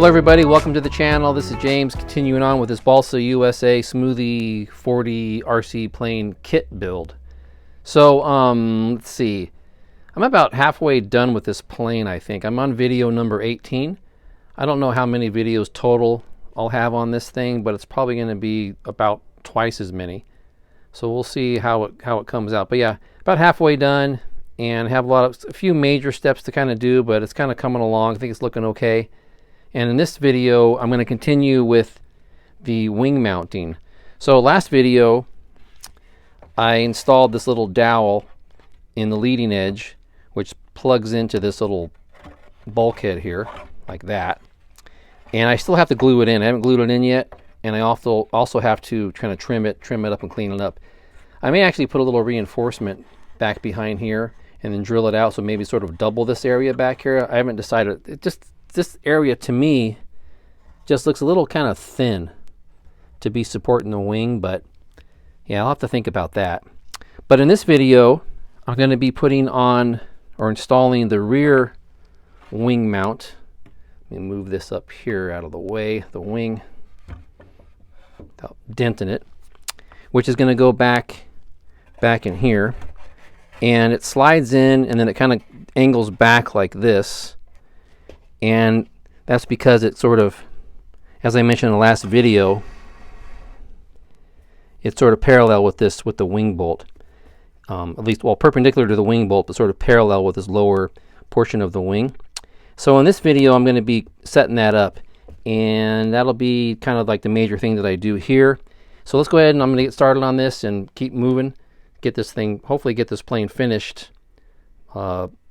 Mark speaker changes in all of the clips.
Speaker 1: everybody, welcome to the channel. This is James continuing on with this Balsa USA Smoothie 40 RC plane kit build. So let's see, I'm about halfway done with this plane. I think I'm on video number 18. I don't know how many videos total I'll have on this thing, but it's probably going to be about twice as many. So we'll see how it comes out. But yeah, about halfway done, and have a few major steps to kind of do, but it's kind of coming along. I think it's looking okay. And in this video, I'm going to continue with the wing mounting. So last video, I installed this little dowel in the leading edge, which plugs into this little bulkhead here, like that. And I still have to glue it in. I haven't glued it in yet, and I also have to kind of trim it up and clean it up. I may actually put a little reinforcement back behind here and then drill it out, so maybe sort of double this area back here. I haven't decided. This area to me just looks a little kind of thin to be supporting the wing, but yeah, I'll have to think about that. But in this video, I'm going to be putting on or installing the rear wing mount. Let me move this up here out of the way, the wing, without denting it, which is going to go back in here, and it slides in and then it kind of angles back like this. And that's because it sort of, as I mentioned in the last video, it's sort of parallel with the wing bolt. At least, well, perpendicular to the wing bolt, but sort of parallel with this lower portion of the wing. So in this video, I'm going to be setting that up, and that'll be kind of like the major thing that I do here. So let's go ahead and I'm going to get started on this and keep moving, get this thing, hopefully get this plane finished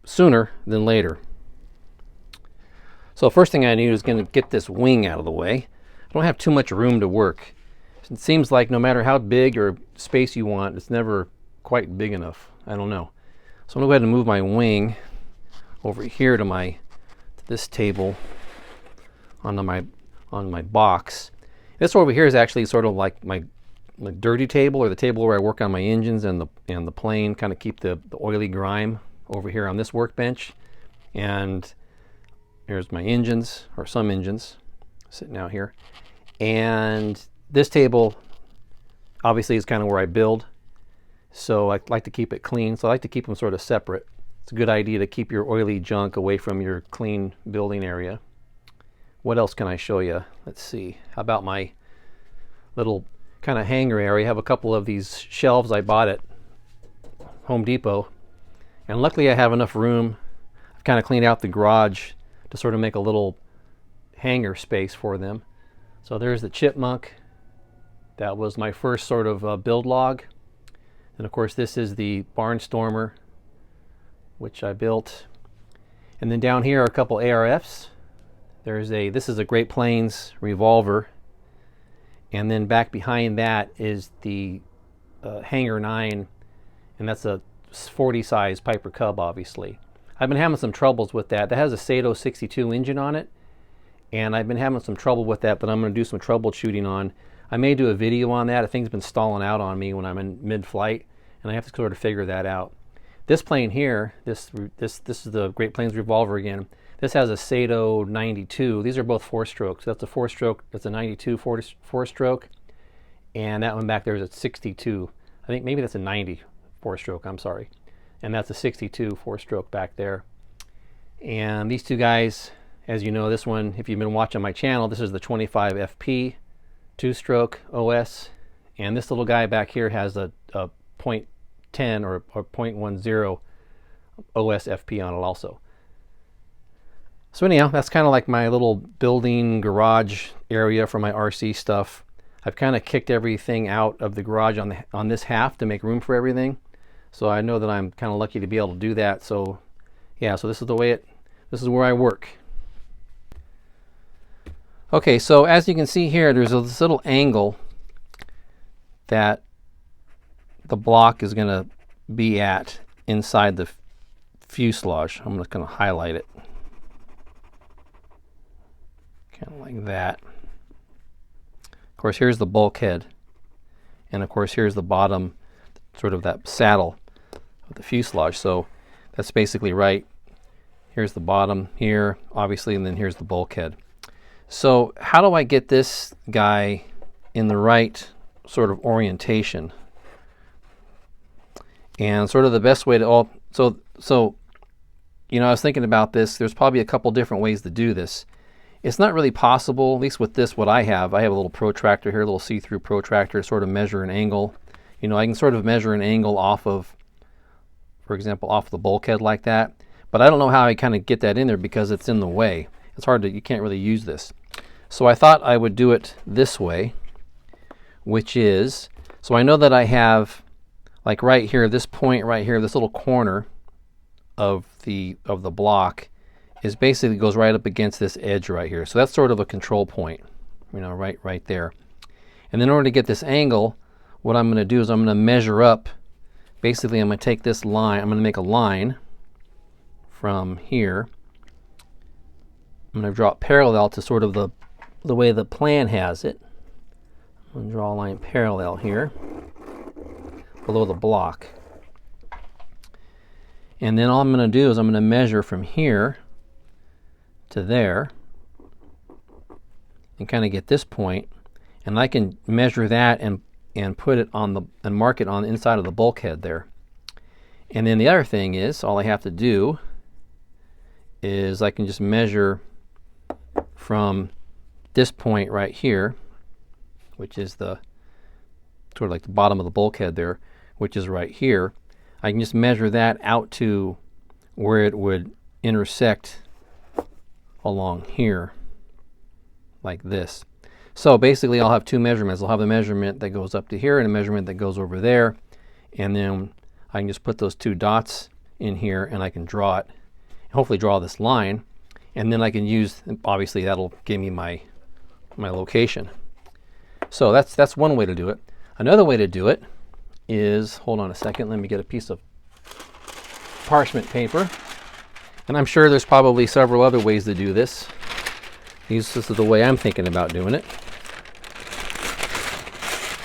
Speaker 1: sooner than later. So first thing I need is going to get this wing out of the way. I don't have too much room to work. It seems like no matter how big or space you want, it's never quite big enough. I don't know. So I'm going to go ahead and move my wing over here to this table on my box. This over here is actually sort of like my dirty table, or the table where I work on my engines and the plane, kind of keep the oily grime over here on this workbench. And here's my engines, or some engines, sitting out here. And this table, obviously, is kind of where I build. So I like to keep it clean. So I like to keep them sort of separate. It's a good idea to keep your oily junk away from your clean building area. What else can I show you? Let's see. How about my little kind of hangar area? I have a couple of these shelves I bought at Home Depot. And luckily I have enough room. I've kind of cleaned out the garage to sort of make a little hangar space for them. So there's the chipmunk. That was my first sort of build log. And of course this is the barnstormer, which I built. And then down here are a couple ARFs. This is a Great Plains revolver. And then back behind that is the Hangar 9, and that's a 40 size Piper Cub, obviously. I've been having some troubles with that. That has a Sato 62 engine on it, and I've been having some trouble with that I'm going to do some troubleshooting on. I may do a video on that. I think it's been stalling out on me when I'm in mid-flight, and I have to sort of figure that out. This plane here, this is the Great Plains revolver again. This has a Sato 92. These are both 4-stroke. So that's a 4-stroke. That's a 92 4-stroke, and that one back there is a 62. I think maybe that's a 90 4-stroke. I'm sorry. And that's a 62 4-stroke back there. And these two guys, as you know, this one, if you've been watching my channel, this is the 25 FP 2-stroke OS. And this little guy back here has a .10 or .10 OS FP on it also. So anyhow, that's kind of like my little building garage area for my RC stuff. I've kind of kicked everything out of the garage on this half to make room for everything. So I know that I'm kind of lucky to be able to do that. So yeah, so this is where I work. Okay, so as you can see here, there's this little angle that the block is going to be at inside the fuselage. I'm just going to highlight it. Kind of like that. Of course, here's the bulkhead. And of course, here's the bottom, sort of that saddle of the fuselage. So that's basically right. Here's the bottom here, obviously, and then here's the bulkhead. So how do I get this guy in the right sort of orientation? And sort of the best way to you know, I was thinking about this. There's probably a couple different ways to do this. It's not really possible, at least with this, what I have a little protractor here, a little see-through protractor, sort of measure an angle. You know, I can sort of measure an angle off of, for example, off the bulkhead like that. But I don't know how I kind of get that in there because it's in the way. It's hard to, you can't really use this. So I thought I would do it this way, which is, so I know that I have, like right here, this point right here, this little corner of the block is basically goes right up against this edge right here. So that's sort of a control point, you know, right there. And then in order to get this angle, what I'm going to do is I'm going to measure up. Basically, I'm going to take this line, I'm going to make a line from here. I'm going to draw it parallel to sort of the way the plan has it. I'm going to draw a line parallel here below the block. And then all I'm going to do is I'm going to measure from here to there and kind of get this point, and I can measure that and put it on the, and mark it on the inside of the bulkhead there. And then the other thing is, all I have to do is I can just measure from this point right here, which is the sort of like the bottom of the bulkhead there, which is right here. I can just measure that out to where it would intersect along here, like this. So basically I'll have two measurements. I'll have a measurement that goes up to here and a measurement that goes over there. And then I can just put those two dots in here and I can draw it, hopefully draw this line. And then I can use, obviously that'll give me my location. So that's one way to do it. Another way to do it is, hold on a second, let me get a piece of parchment paper. And I'm sure there's probably several other ways to do this. This is the way I'm thinking about doing it.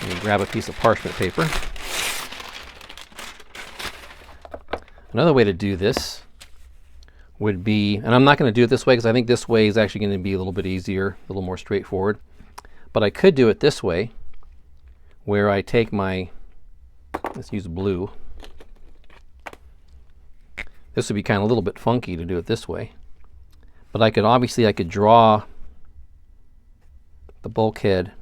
Speaker 1: Let me grab a piece of parchment paper. Another way to do this would be, and I'm not going to do it this way because I think this way is actually going to be a little bit easier, a little more straightforward. But I could do it this way, where I take my, let's use blue. This would be kind of a little bit funky to do it this way. But I could draw the bulkhead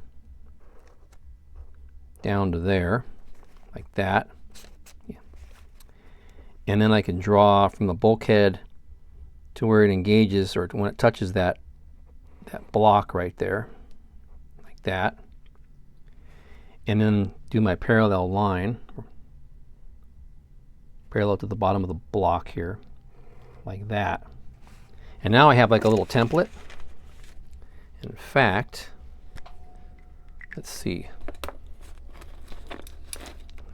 Speaker 1: down to there, like that. Yeah. And then I can draw from the bulkhead to where it engages, or when it touches that block right there, like that. And then do my parallel line, parallel to the bottom of the block here, like that. And now I have like a little template. In fact, let's see.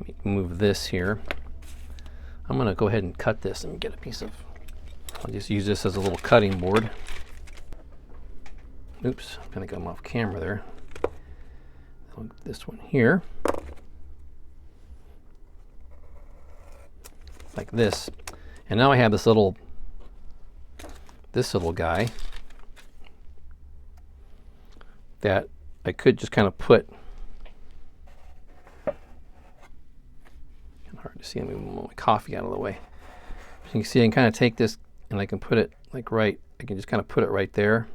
Speaker 1: Let me move this here. I'm going to go ahead and cut this and get a piece of, I'll just use this as a little cutting board. Oops, I'm going to come off camera there. This one here, like this. And now I have this little guy that I could just kind of put, hard to see, let me move my coffee out of the way. So you can see I can kind of take this and I can put it like right, I can just kind of put it right there.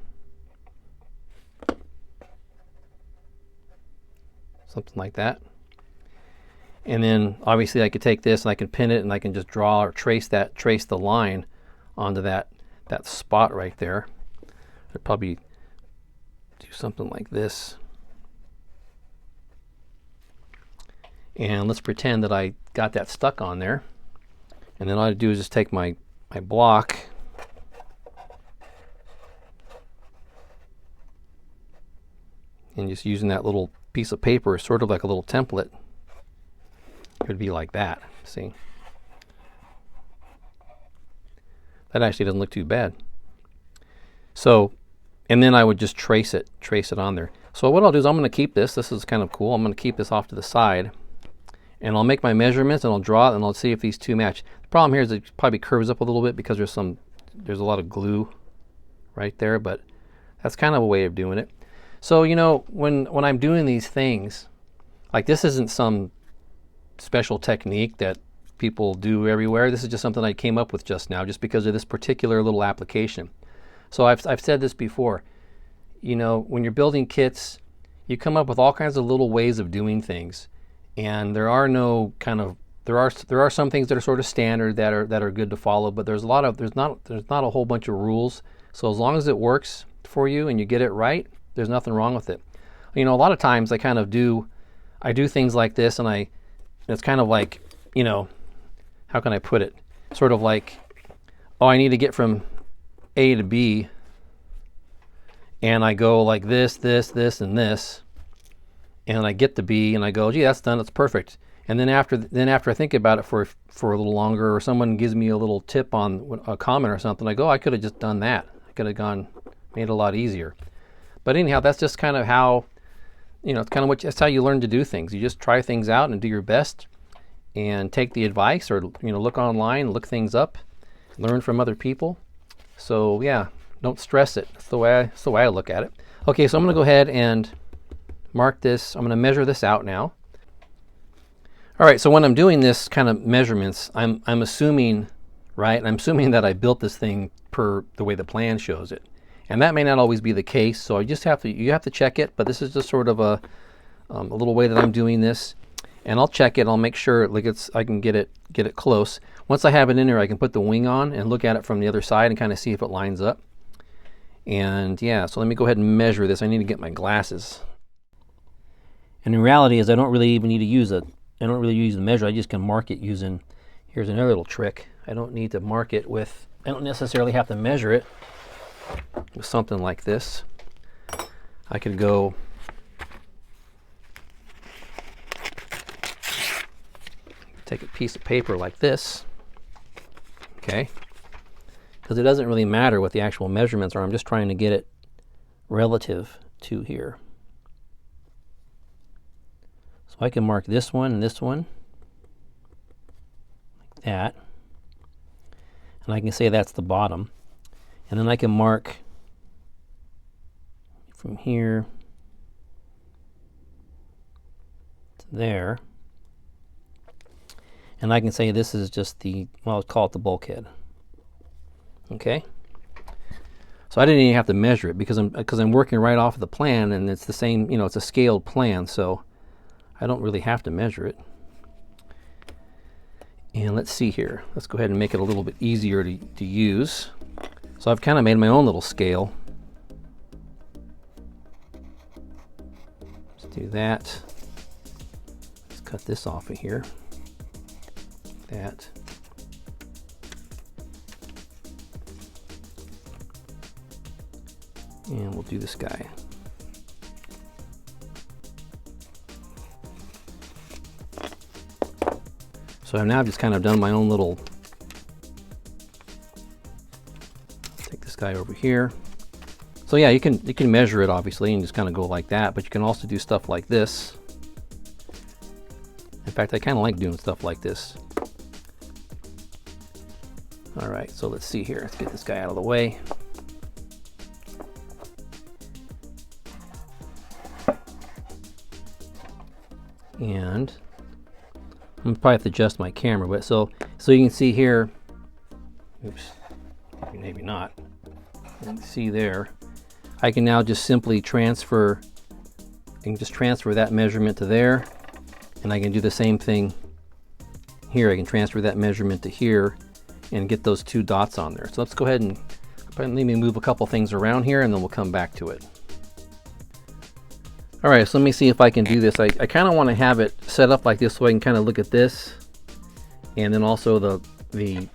Speaker 1: Something like that. And then obviously I could take this and I can pin it and I can just draw or trace the line onto that spot right there. I'd probably do something like this. And let's pretend that I got that stuck on there. And then all I do is just take my block and just using that little piece of paper, sort of like a little template. It would be like that, see? That actually doesn't look too bad. So, and then I would just trace it on there. So what I'll do is I'm going to keep this. This is kind of cool. I'm going to keep this off to the side. And I'll make my measurements and I'll draw it and I'll see if these two match. The problem here is it probably curves up a little bit because there's a lot of glue right there, but That's kind of a way of doing it. So, you know, when I'm doing these things, like this isn't some special technique that people do everywhere. This is just something I came up with just now, just because of this particular little application. So I've said this before, you know, when you're building kits, you come up with all kinds of little ways of doing things, and there are no kind of, there are some things that are sort of standard that are good to follow, but there's not a whole bunch of rules. So as long as it works for you and you get it right, there's nothing wrong with it. You know, a lot of times I do things like this, and it's kind of like, you know, how can I put it? Sort of like, oh, I need to get from A to B, and I go like this, and this, and I get to B, and I go, gee, that's done, it's perfect. And then after I think about it for a little longer, or someone gives me a little tip on a comment or something, I go, I could have just done that. I could have made it a lot easier. But anyhow, that's just kind of how, you know, it's kind of that's how you learn to do things. You just try things out and do your best, and take the advice, or, you know, look online, look things up, learn from other people. So yeah, don't stress it. That's the way I look at it. Okay, so I'm going to go ahead and mark this. I'm going to measure this out now. All right, so when I'm doing this kind of measurements, I'm assuming, right? I'm assuming that I built this thing per the way the plan shows it, and that may not always be the case. So you have to check it. But this is just sort of a little way that I'm doing this, and I'll check it. I'll make sure like I can get it close. Once I have it in there, I can put the wing on and look at it from the other side and kind of see if it lines up. And yeah, so let me go ahead and measure this. I need to get my glasses. And in reality is I don't really even need to use the measure. I just can mark it using, here's another little trick. I don't need to mark it with, I don't necessarily have to measure it with something like this. I could go take a piece of paper like this, okay? Because it doesn't really matter what the actual measurements are. I'm just trying to get it relative to here. So I can mark this one and this one like that, and I can say that's the bottom, and then I can mark from here to there, and I can say this is just the, well, I'll call it the bulkhead. Okay, so I didn't even have to measure it because I'm working right off of the plan, and it's the same, you know, it's a scaled plan, so I don't really have to measure it. And let's see here. Let's go ahead and make it a little bit easier to use. So I've kind of made my own little scale. Let's do that. Let's cut this off of here. That. And we'll do this guy. So I've now just kind of done my own little, take this guy over here. So yeah, you can measure it obviously and just kind of go like that, but you can also do stuff like this. In fact, I kind of like doing stuff like this. All right, so let's see here. Let's get this guy out of the way. And I'm probably have to adjust my camera, but so you can see here, oops, maybe not. You can see there, I can now just simply transfer, I can just transfer that measurement to there, and I can do the same thing here. I can transfer that measurement to here and get those two dots on there. So let's go ahead and let me move a couple things around here, and then we'll come back to it. All right, so let me see if I can do this. I kind of want to have it set up like this so I can kind of look at this, and then also the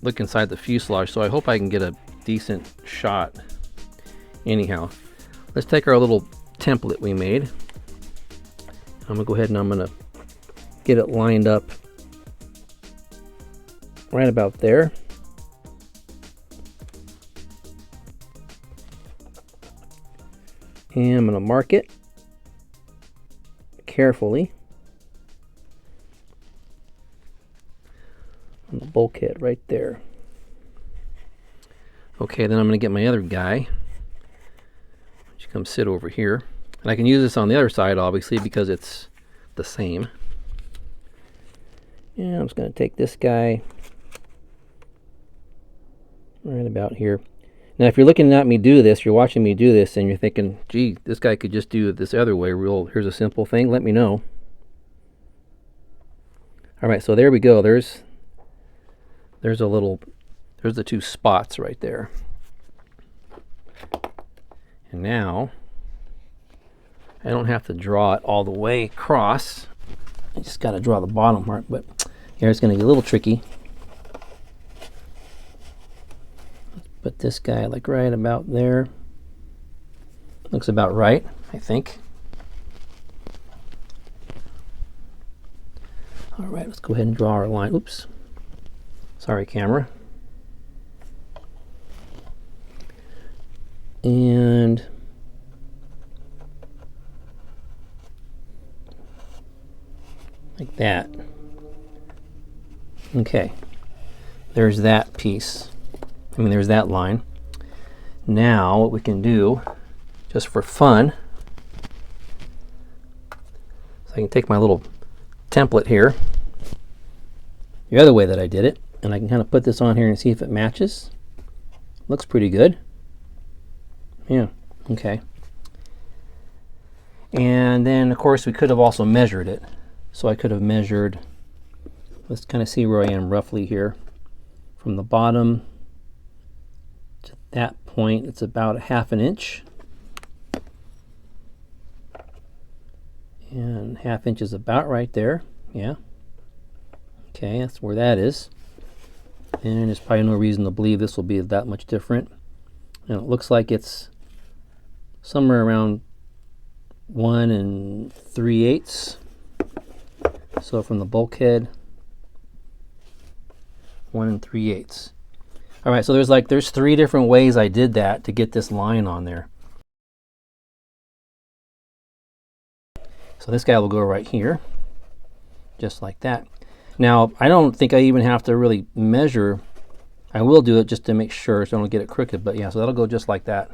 Speaker 1: look inside the fuselage. So I hope I can get a decent shot. Anyhow, let's take our little template we made. I'm gonna go ahead and I'm gonna get it lined up right about there. And I'm gonna mark it carefully on the bulkhead right there. Okay, then I'm going to get my other guy. come sit over here. And I can use this on the other side, obviously, because it's the same. And I'm just going to take this guy right about here. Now, if you're looking at me do this, you're watching me do this, and you're thinking, gee, this guy could just do it this other way. Here's a simple thing. Let me know. All right, so there we go. There's the two spots right there. And now, I don't have to draw it all the way across. I just got to draw the bottom part, but here it's going to get a little tricky. Let's put this guy like right about there. Looks about right, I think. All right, let's go ahead and draw our line. Oops. Sorry, camera. And like that. Okay. There's that piece. There's that line. Now, what we can do, just for fun, so I can take my little template here, the other way that I did it, and I can kind of put this on here and see if it matches. Looks pretty good. Yeah, okay. And then, of course, we could have also measured it. So I could have measured, let's kind of see where I am roughly here. From the bottom to that point, it's about 1/2 inch. And 1/2 inch is about right there, yeah. Okay, that's where that is. And there's probably no reason to believe this will be that much different. And it looks like it's somewhere around 1 3/8. So from the bulkhead, 1 3/8. All right, so there's 3 different ways I did that to get this line on there. So this guy will go right here, just like that. Now, I don't think I even have to really measure. I will do it just to make sure so I don't get it crooked, but yeah, so that'll go just like that.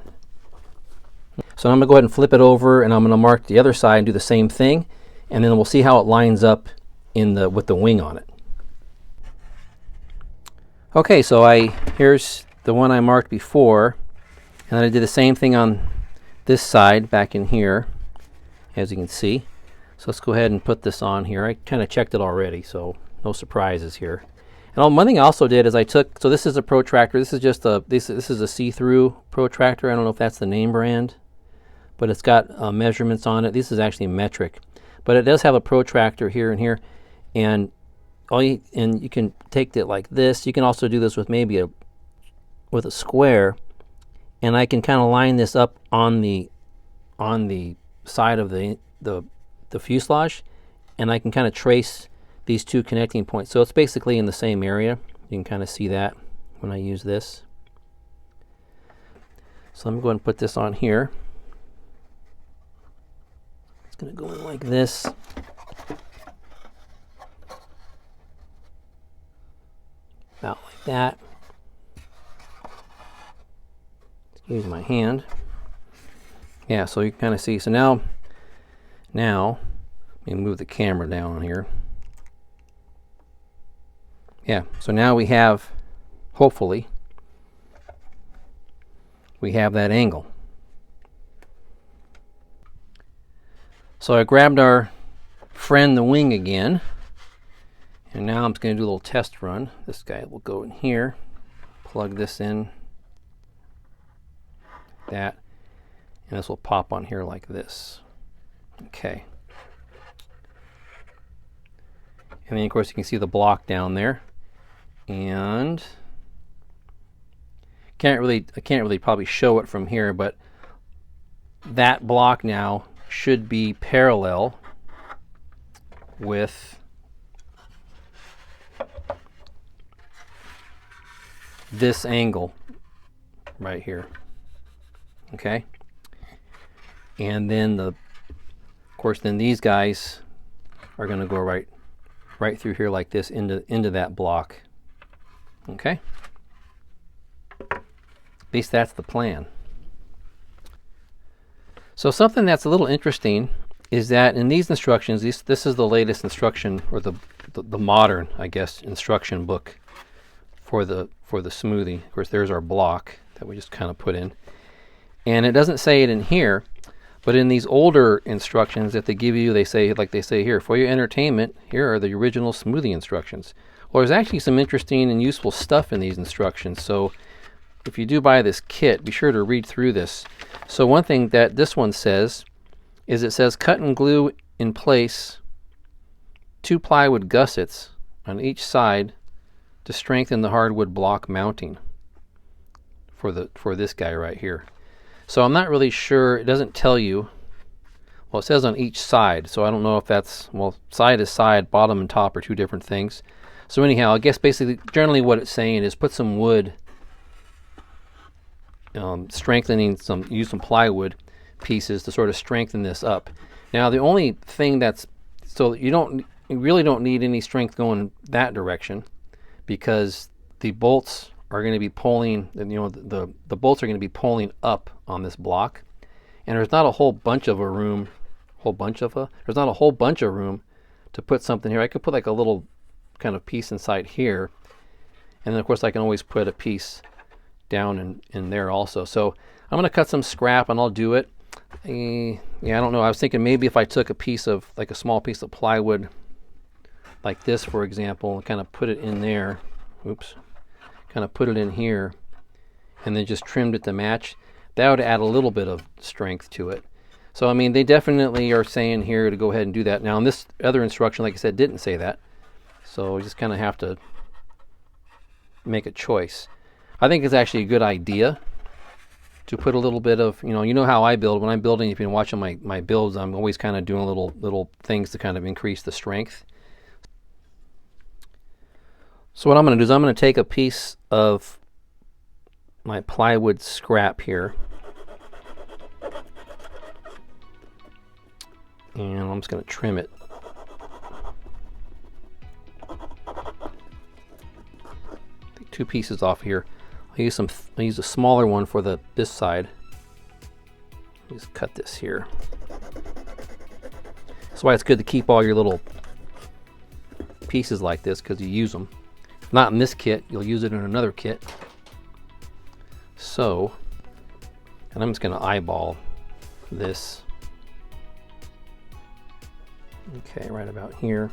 Speaker 1: So I'm going to go ahead and flip it over, and I'm going to mark the other side and do the same thing, and then we'll see how it lines up with the wing on it. Okay, so here's the one I marked before, and then I did the same thing on this side back in here, as you can see. So let's go ahead and put this on here. I kind of checked it already, so no surprises here. And one thing I also did is so this is a protractor. This is just this is a see-through protractor. I don't know if that's the name brand, but it's got measurements on it. This is actually metric, but it does have a protractor here and here, and you can take it like this. You can also do this with maybe with a square, and I can kind of line this up on the side of the fuselage, and I can kind of trace these 2 connecting points. So it's basically in the same area. You can kind of see that when I use this. So I'm going to put this on here. It's going to go in like this. About like that. Excuse my hand. Yeah, so you can kind of see. So now let me move the camera down here. Yeah, so now we have, hopefully, we have that angle. So I grabbed our friend the wing again, and now I'm just going to do a little test run. This guy will go in here, plug this in, that, and this will pop on here like this. Okay. And then of course you can see the block down there, and I can't really probably show it from here, but that block now should be parallel with this angle right here. Okay, and then of course then these guys are going to go right through here like this into that block. Okay, at least that's the plan. So something that's a little interesting is that in these instructions, this is the latest instruction, or the modern, I guess, instruction book for the Smoothie. Of course, there's our block that we just kind of put in. And it doesn't say it in here, but in these older instructions that they give you, they say, like they say here, for your entertainment, here are the original Smoothie instructions. Well, there's actually some interesting and useful stuff in these instructions. So if you do buy this kit, be sure to read through this. So one thing that this one says is it says cut and glue in place 2 plywood gussets on each side to strengthen the hardwood block mounting for this guy right here. So I'm not really sure, it doesn't tell you. Well, it says on each side, so I don't know if that's, well, side is side, bottom and top are 2 different things. So anyhow, I guess basically generally what it's saying is put some wood, use some plywood pieces to sort of strengthen this up. Now the only thing so you really don't need any strength going that direction, because the bolts are going to be pulling, the bolts are going to be pulling up on this block, and there's not a whole bunch of room to put something here. I could put like a little kind of piece inside here, and then of course I can always put a piece down in there also. So I'm going to cut some scrap and I'll do it. Yeah, I don't know. I was thinking maybe if I took a piece of, like a small piece of plywood like this, for example, and kind of put it in there. Oops. Kind of put it in here and then just trimmed it to match. That would add a little bit of strength to it. So I mean, they definitely are saying here to go ahead and do that. Now in this other instruction, like I said, didn't say that. So we just kind of have to make a choice. I think it's actually a good idea to put a little bit of, you know how I build. When I'm building, if you've been watching my builds, I'm always kind of doing little things to kind of increase the strength. So what I'm going to do is I'm going to take a piece of my plywood scrap here, and I'm just going to trim it. Take 2 pieces off here. I'll use a smaller one for this side. Just cut this here. That's why it's good to keep all your little pieces like this, because you use them. If not in this kit, you'll use it in another kit. So, and I'm just going to eyeball this. Okay, right about here.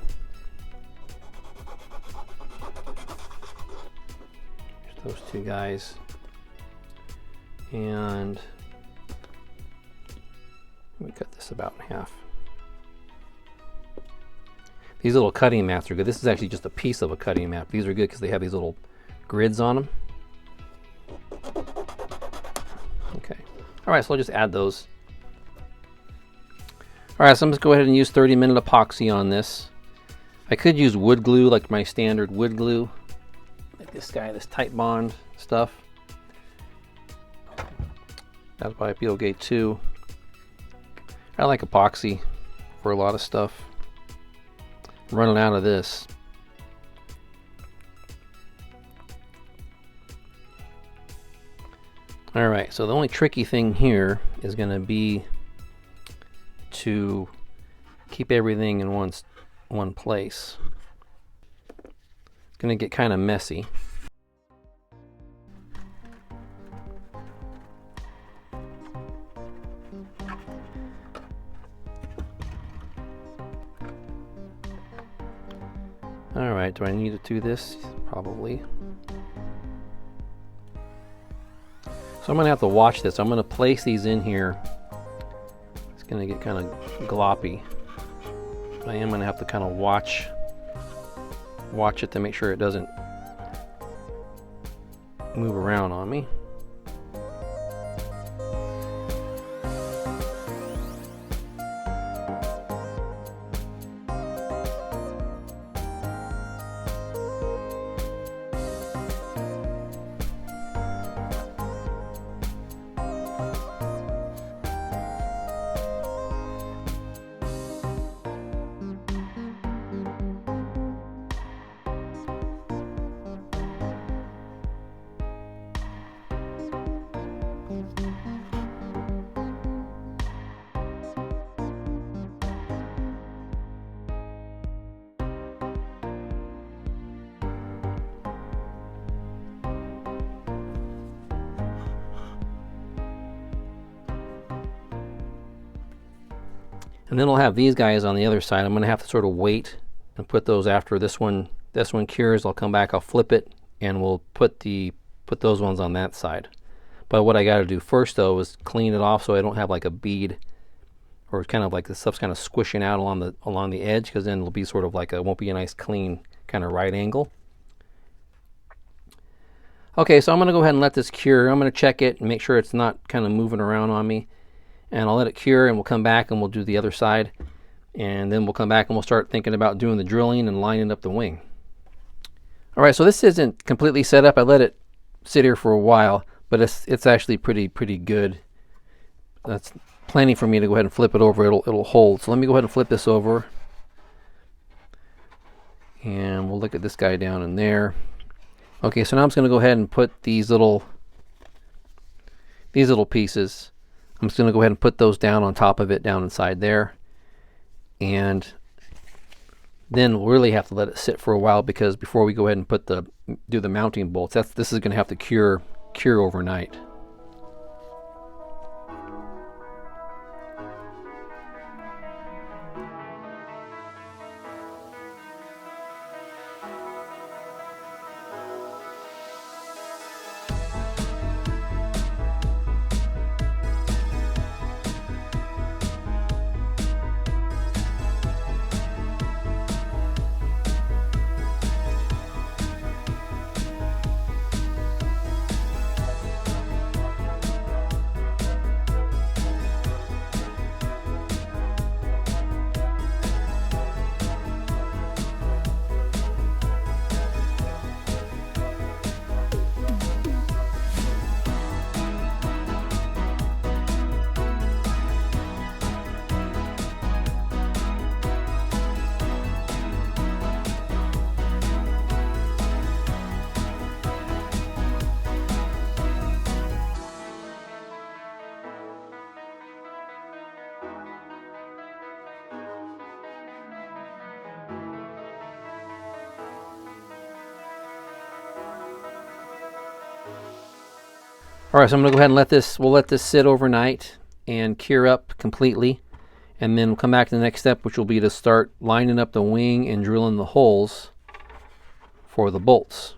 Speaker 1: Those 2 guys, and let me cut this about in half. These little cutting mats are good. This is actually just a piece of a cutting mat. These are good because they have these little grids on them. Okay. All right, so I'll just add those. All right, so I'm just go ahead and use 30-minute epoxy on this. I could use wood glue, like my standard wood glue. This guy, this Titebond stuff. That'll probably be okay too. I like epoxy for a lot of stuff. I'm running out of this. All right, so the only tricky thing here is going to be to keep everything in one place. It's going to get kind of messy. All right, do I need to do this? Probably. So I'm going to have to watch this. I'm going to place these in here. It's going to get kind of gloppy. But I am going to have to kind of watch it to make sure it doesn't move around on me. And then I'll have these guys on the other side. I'm going to have to sort of wait and put those after this one cures. I'll come back, I'll flip it, and we'll put those ones on that side. But what I got to do first though is clean it off so I don't have like a bead, or kind of like the stuff's kind of squishing out along the edge, because then it'll be sort of like it won't be a nice clean kind of right angle. Okay, so I'm going to go ahead and let this cure. I'm going to check it and make sure it's not kind of moving around on me. And I'll let it cure, and we'll come back and we'll do the other side. And then we'll come back and we'll start thinking about doing the drilling and lining up the wing. All right, so this isn't completely set up. I let it sit here for a while, but it's actually pretty good. That's plenty for me to go ahead and flip it over. It'll hold. So let me go ahead and flip this over. And we'll look at this guy down in there. Okay, so now I'm just going to go ahead and put these little pieces. I'm just going to go ahead and put those down on top of it, down inside there. And then we'll really have to let it sit for a while, because before we go ahead and do the mounting bolts, this is going to have to cure overnight. All right, so I'm going to go ahead and we'll let this sit overnight and cure up completely. And then we'll come back to the next step, which will be to start lining up the wing and drilling the holes for the bolts.